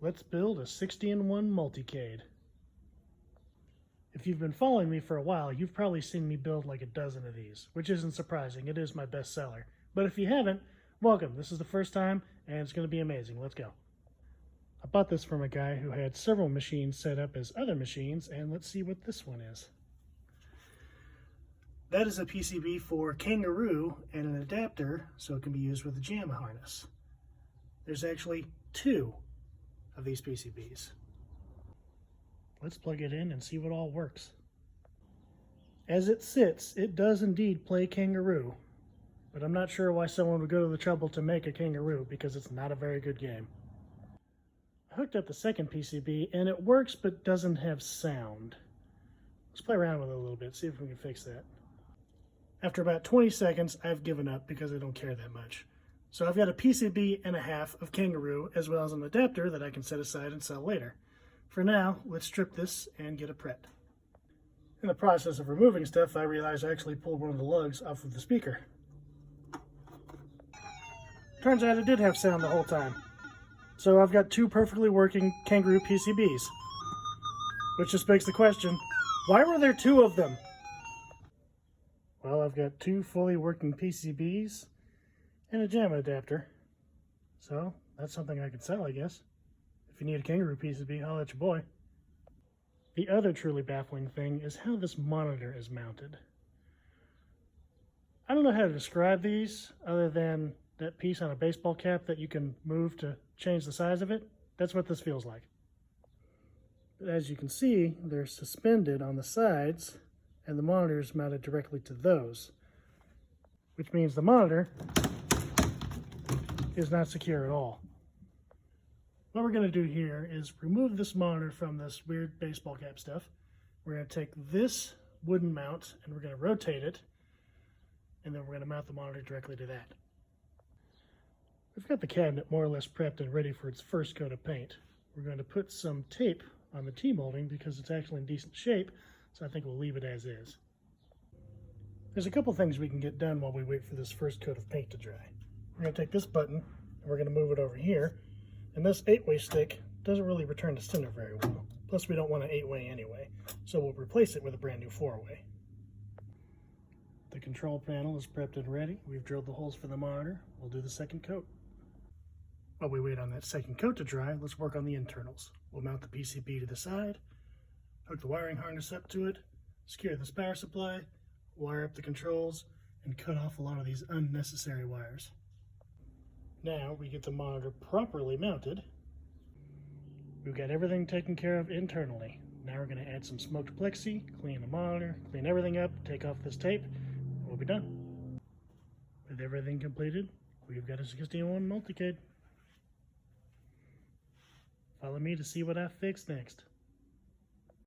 Let's build a 60-in-1 Multicade. If you've been following me for a while, you've probably seen me build like a dozen of these, which isn't surprising. It is my best seller. But if you haven't, welcome. This is the first time, and it's going to be amazing. Let's go. I bought this from a guy who had several machines set up as other machines, and let's see what this one is. That is a PCB for Kangaroo and an adapter so it can be used with a JAMA harness. There's actually two of these PCBs. Let's plug it in and see what all works. As it sits, it does indeed play Kangaroo, but I'm not sure why someone would go to the trouble to make a Kangaroo because it's not a very good game. I hooked up the second PCB and it works but doesn't have sound. Let's play around with it a little bit, see if we can fix that. After about 20 seconds, I've given up because I don't care that much. So I've got a PCB and a half of Kangaroo as well as an adapter that I can set aside and sell later. For now, let's strip this and get it prepped. In the process of removing stuff, I realized I actually pulled one of the lugs off of the speaker. Turns out it did have sound the whole time. So I've got two perfectly working Kangaroo PCBs. Which just begs the question, why were there two of them? Well, I've got two fully working PCBs and a JAMA adapter. So that's something I can sell, I guess. If you need a Kangaroo PCB, holler at your boy. The other truly baffling thing is how this monitor is mounted. I don't know how to describe these other than that piece on a baseball cap that you can move to change the size of it. That's what this feels like. But as you can see, they're suspended on the sides and the monitor is mounted directly to those, which means the monitor is not secure at all. What we're going to do here is remove this monitor from this weird baseball cap stuff. We're going to take this wooden mount and we're going to rotate it, and then we're going to mount the monitor directly to that. We've got the cabinet more or less prepped and ready for its first coat of paint. We're going to put some tape on the T-molding because it's actually in decent shape, so I think we'll leave it as is. There's a couple things we can get done while we wait for this first coat of paint to dry. We're going to take this button and we're going to move it over here. And this 8-way stick doesn't really return to center very well. Plus we don't want an 8-way anyway, so we'll replace it with a brand new 4-way. The control panel is prepped and ready. We've drilled the holes for the monitor. We'll do the second coat. While we wait on that second coat to dry, let's work on the internals. We'll mount the PCB to the side, hook the wiring harness up to it, secure this power supply, wire up the controls, and cut off a lot of these unnecessary wires. Now we get the monitor properly mounted. We've got everything taken care of internally. Now we're going to add some smoked plexi, clean the monitor, clean everything up, take off this tape, and we'll be done. With everything completed, we've got a 60-in-1 Multicade. Follow me to see what I fix next.